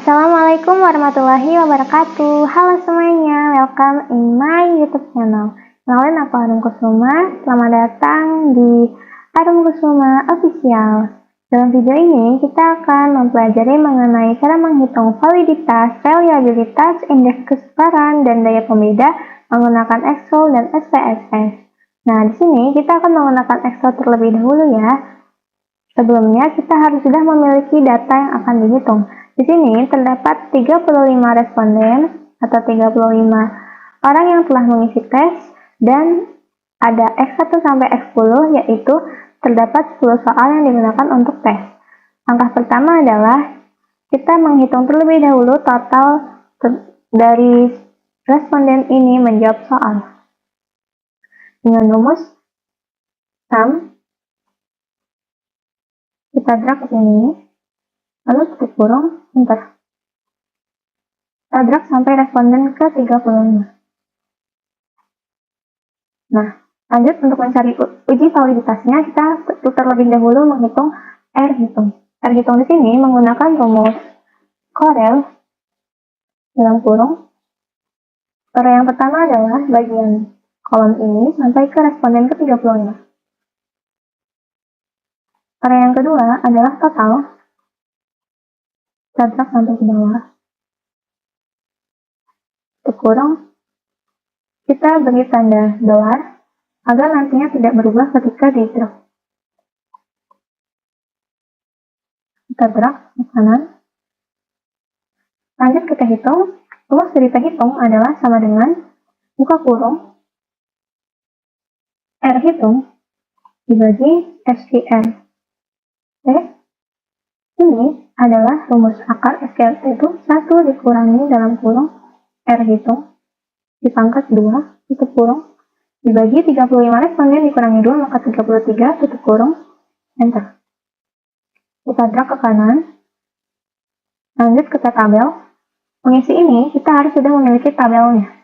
Assalamualaikum warahmatullahi wabarakatuh. Halo semuanya, welcome in my YouTube channel. Kenalin aku Arum Kusuma. Selamat datang di Arum Kusuma Official. Dalam video ini kita akan mempelajari mengenai cara menghitung validitas, reliabilitas, indeks kesukaran, dan daya pembeda menggunakan Excel dan SPSS. Nah, di sini kita akan menggunakan Excel terlebih dahulu ya. Sebelumnya kita harus sudah memiliki data yang akan dihitung. Di sini terdapat 35 responden atau 35 orang yang telah mengisi tes dan ada X1 sampai X10 yaitu terdapat 10 soal yang digunakan untuk tes. Langkah pertama adalah kita menghitung terlebih dahulu total dari responden ini menjawab soal. Dengan rumus sum kita drag ke sini. Lalu tutup kurung, enter. Kita drag sampai responden ke 35. Nah, lanjut untuk mencari uji validitasnya, kita terlebih dahulu menghitung R hitung. R hitung di sini menggunakan rumus Corel dalam kurung. Cara yang pertama adalah bagian kolom ini sampai ke responden ke 35. Cara yang kedua adalah total. Kita drag sampai ke bawah. Tutup kurung. Kita beri tanda dolar agar nantinya tidak berubah ketika di drag. Kita drag ke kanan. Lanjut kita hitung. Rumus dari kita hitung adalah sama dengan buka kurung R hitung dibagi SQL. Oke. Ini adalah rumus akar SQL itu 1 dikurangi dalam kurung R hitung dipangkat 2 tutup kurung dibagi 35 responden dikurangi 2 maka 33 tutup kurung enter. Kita drag ke kanan. Lanjut ke tabel. Mengisi ini kita harus sudah memiliki tabelnya.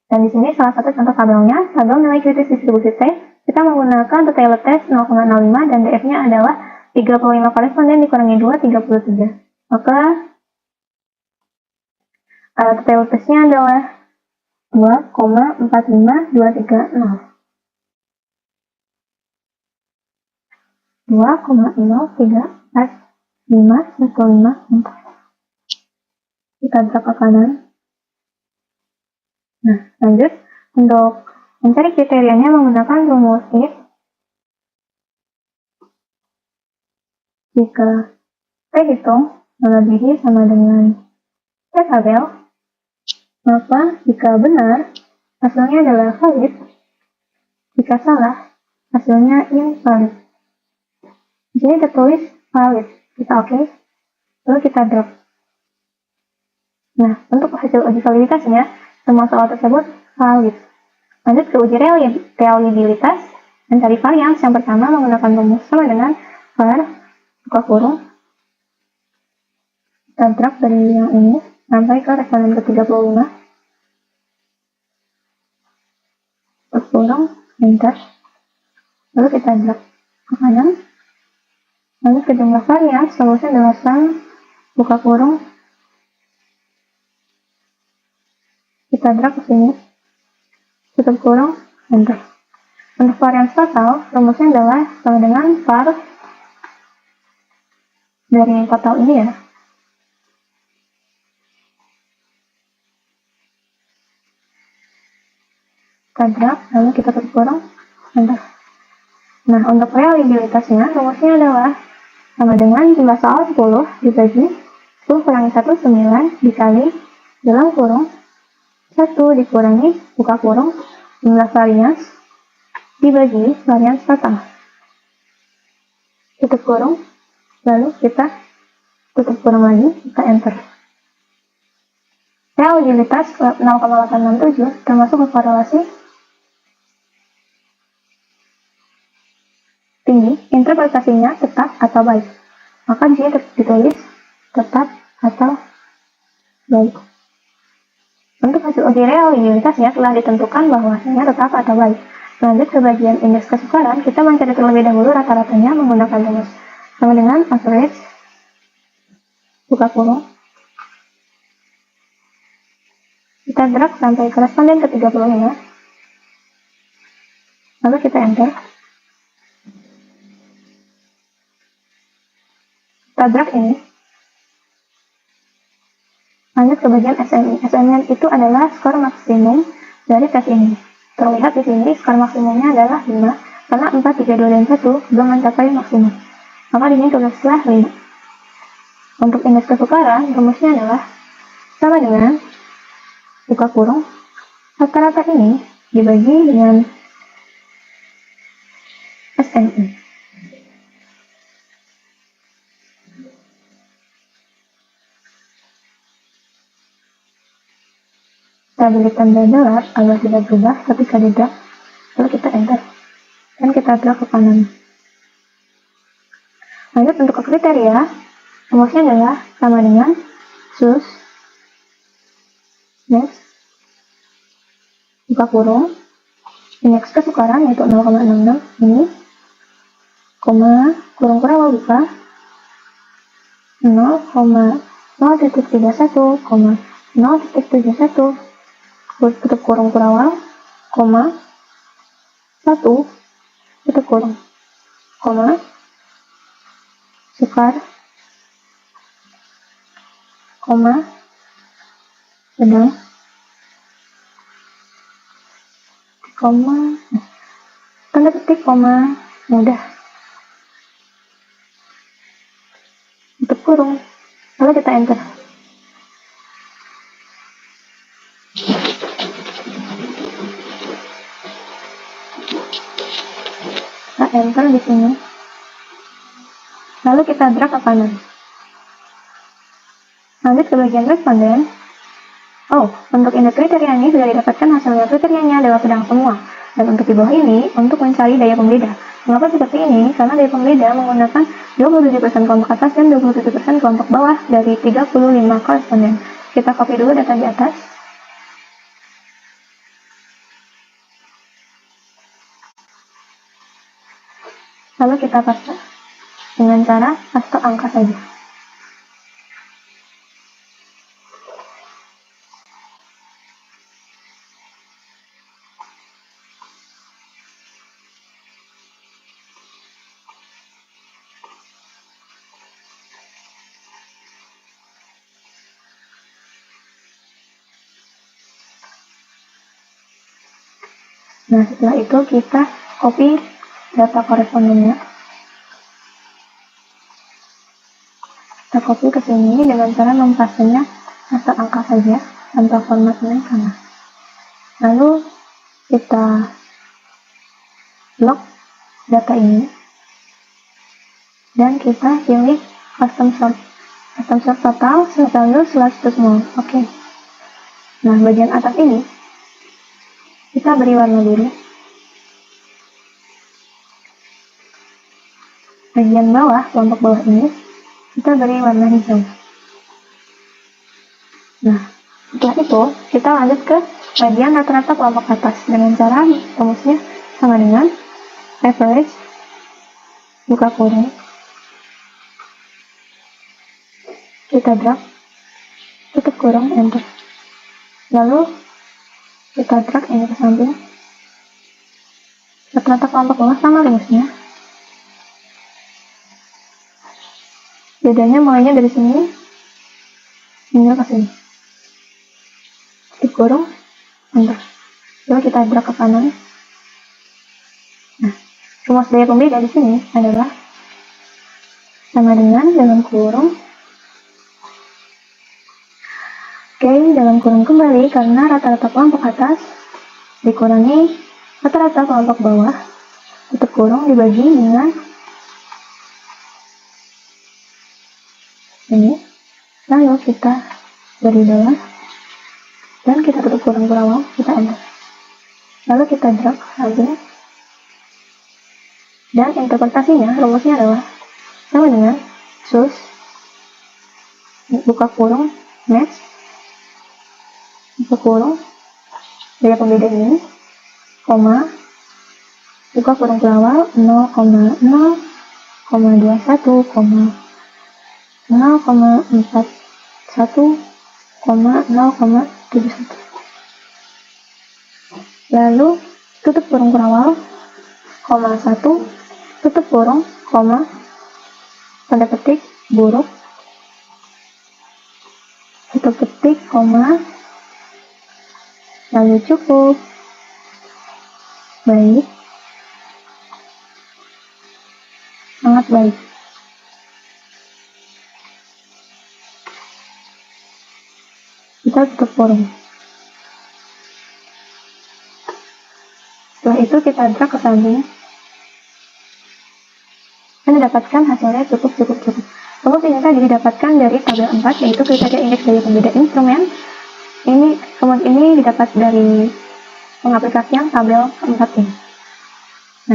Dan di sini salah satu contoh tabelnya, tabel nilai kritis distribusi T. Kita menggunakan detail test 0,05 dan DF-nya adalah 35 koresponden dikurangi 2, 33. Maka detail testnya adalah 2,45230. 2,0345154. Kita drag ke kanan. Nah, lanjut untuk mencari kriterianya menggunakan rumus if. Jika T hitung melebihi sama dengan T tabel, maka jika benar, hasilnya adalah valid. Jika salah, hasilnya invalid. Jadi tertulis valid. Kita oke. Lalu kita drop. Nah, untuk hasil uji validitasnya, semua soal tersebut valid. Lanjut ke uji reliabilitas. Mencari varians yang pertama menggunakan rumus sama dengan var buka kurung. Kita drag dari yang ini sampai ke responden ke 35. Tutup kurung, enter. Lalu kita drag ke kanan. Lalu ke jumlah varians, rumusnya adalah sum buka kurung. Kita drag ke sini. Tutup kurung, enter. Untuk varians total, rumusnya adalah sama dengan var dari total ini ya. Kita drag, lalu kita tutup kurung, enter. Nah, untuk reliabilitasnya, rumusnya adalah sama dengan jumlah soal 10 dibagi 10 kurangi 1, 9 dikali dalam kurung 1 dikurangi buka kurung jumlah varians dibagi varians total. Tutup kurung, lalu kita tutup kurung lagi, kita enter. Reliabilitas 0,867 termasuk korelasi tinggi, interpretasinya tetap atau baik. Maka di sini ditulis tetap atau baik. Untuk hasil uji reliabilitasnya telah ditentukan bahwa hasilnya tetap atau baik. Lanjut ke bagian indeks kesukaran, kita mencari terlebih dahulu rata-ratanya menggunakan rumus sama dengan average buka kurung Kita drag sampai ke responden ke-35. Lalu kita enter. Kita drag ini. Lanjut ke bagian assignment. Assignment itu adalah skor maksimum dari tes ini. Terlihat di sini skor maksimumnya adalah 5, karena 4, 3, 2, dan 1 belum mencapai maksimum. Maka di sini tulislah 5. Untuk indeks kesukaran, rumusnya adalah sama dengan buka kurung rata-rata ini dibagi dengan SNI. Kita beri tanda dolar agar tidak berubah ketika di drag, lalu kita enter dan kita drag ke kanan. Lanjut untuk ke kriteria, rumusnya adalah sama dengan sus next buka kurung indeks kesukaran yaitu 0,66 ini, koma kurung kurawal buka 0,0.31, 0.71 tutup kurung kurawal, koma 1 tutup kurung, koma sukar, koma sedang, koma tanda petik, koma mudah, tutup kurung, lalu kita enter. Kita enter di sini, lalu kita drag ke kanan. Lanjut ke bagian responden. Oh, untuk indeks kriteria ini sudah didapatkan hasilnya, kriterianya adalah sedang semua. Dan untuk di bawah ini, untuk mencari daya pembeda. Mengapa seperti ini? Karena daya pembeda menggunakan 27% kelompok atas dan 27% kelompok bawah dari 35 koresponden. Kita copy dulu data di atas. Lalu kita paste dengan cara paste angka saja. Nah, setelah itu kita copy data korespondennya. Kita copy ke sini dengan cara mempastenya paste angka saja tanpa formatnya sama. Lalu kita lock data ini dan kita pilih custom sort. Custom sort total, value, /small. Oke. Nah, bagian atas ini kita beri warna biru. Bagian bawah, kelompok bawah ini kita beri warna hijau. Nah, setelah itu kita lanjut ke bagian rata-rata kelompok atas dengan cara rumusnya sama dengan average buka kurung, kita drag, tutup kurung, enter. Lalu kita drag ini ke samping. Rata-rata kelompok bawah sama rumusnya. Bedanya mulainya dari sini hingga ke sini. Tutup kurung, enter. Lalu kita drag ke kanan. Nah, rumus daya pembeda di sini adalah sama dengan dalam kurung. Oke, dalam kurung kembali karena rata-rata kelompok atas dikurangi rata-rata kelompok bawah, tutup kurung dibagi dengan ini, lalu kita beri dolar dan kita tutup kurung kurawal, kita enter. Lalu kita drag saja dan interpretasinya rumusnya adalah sama dengan sus buka kurung match buka kurung daya pembeda ini, koma buka kurung kurawal 0,0,21, 0,41, 0,0,71. lalu tutup kurung kurawal, koma 1, tutup kurung, koma, tanda petik, buruk, tutup petik, koma, lalu cukup, baik, sangat baik. Kita tutup kurung. Setelah itu kita drag ke samping dan didapatkan hasilnya cukup. Cukup ini tadi didapatkan dari tabel 4, yaitu klik saja indeks dari pembeda instrumen. Ini didapat dari pengaplikasian tabel keempat ini.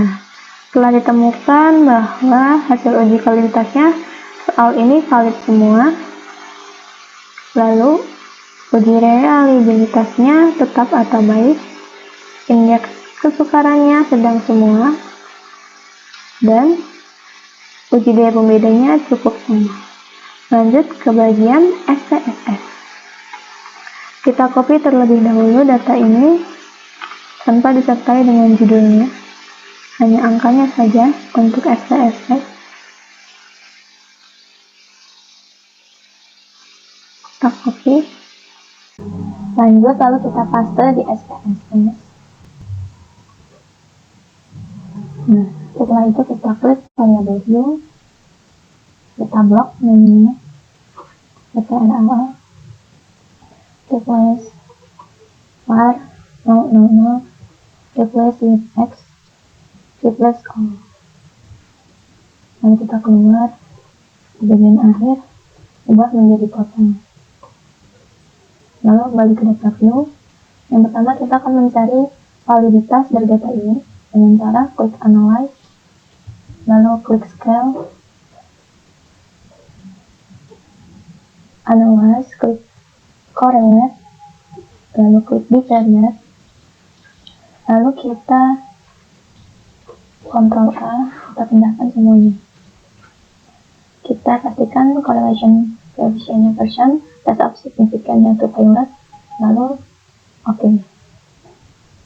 Nah, setelah ditemukan bahwa hasil uji validitasnya soal ini valid semua, lalu uji reliabilitasnya tetap atau baik, indeks kesukarannya sedang semua, dan uji daya pembedanya cukup semua. Lanjut ke bagian SPSS. Kita copy terlebih dahulu data ini tanpa disertai dengan judulnya, hanya angkanya saja untuk SPSS. Kita copy. Lanjut, lalu kita paste di SPSS. Nah, setelah itu kita klik variable view, kita blok menunya, kita awal, replace var 000, replace with x, replace all. Lalu kita keluar di bagian akhir, ubah menjadi kotak. Lalu balik ke data view. Yang pertama kita akan mencari validitas dari data ini dengan cara klik analyze, lalu klik scale, analyze, klik correlate, lalu klik bivariate, lalu kita Ctrl A, kita pindahkan semuanya. Kita pastikan correlation coefficient version, test of significance to pilot, lalu oke.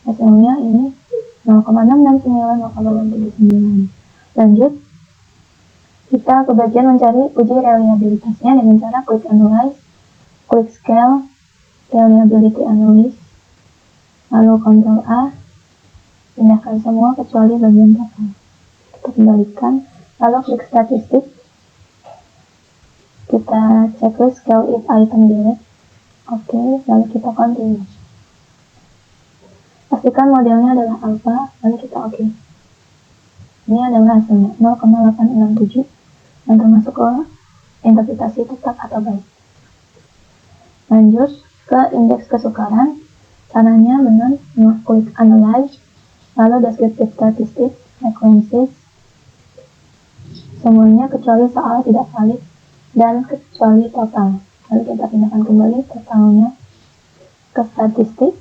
Hasilnya ini 0,669, 0,679. Lanjut, kita ke bagian mencari uji reliabilitasnya dengan cara klik analyze, klik scale, reliability analysis, lalu Ctrl A, pindahkan semua kecuali bagian total. Kita kembalikan, lalu klik statistik, kita checklist scale if item delete, oke, lalu kita continue. Pastikan modelnya adalah alpha, lalu kita oke. Ini adalah hasilnya 0,867 dan termasuk ke interpretasi tetap atau baik. Lanjut ke indeks kesukaran. Caranya dengan klik analyze, lalu descriptive statistik, frequencies, semuanya kecuali soal tidak valid dan kecuali total. Lalu kita pindahkan kembali totalnya ke statistik,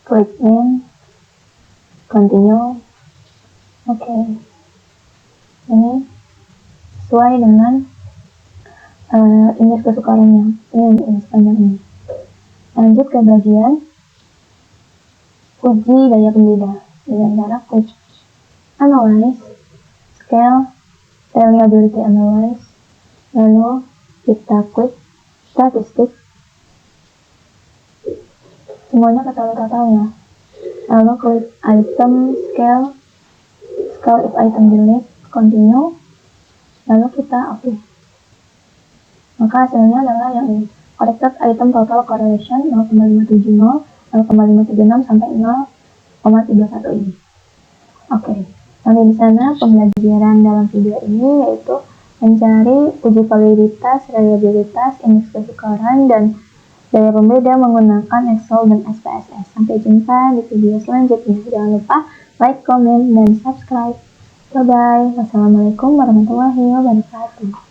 klik in, continue, oke. Ini sesuai dengan indeks kesukarannya, ini sepanjang ini. Lanjut ke bagian uji daya pembeda dengan cara klik analyze, scale, reliability analysis, lalu kita klik statistik, semuanya ketahui totalnya, lalu klik item scale, scale if item delete, continue, lalu kita oke. Maka hasilnya adalah yang ini, corrected item total correlation 0,570, 0,576 sampai 0,31 ini. Oke, sampai di sana pembelajaran dalam video ini, yaitu mencari uji validitas, reliabilitas, indeks kesukaran, dan daya pembeda menggunakan Excel dan SPSS. Sampai jumpa di video selanjutnya. Jangan lupa like, comment, dan subscribe. Bye-bye. Wassalamualaikum warahmatullahi wabarakatuh.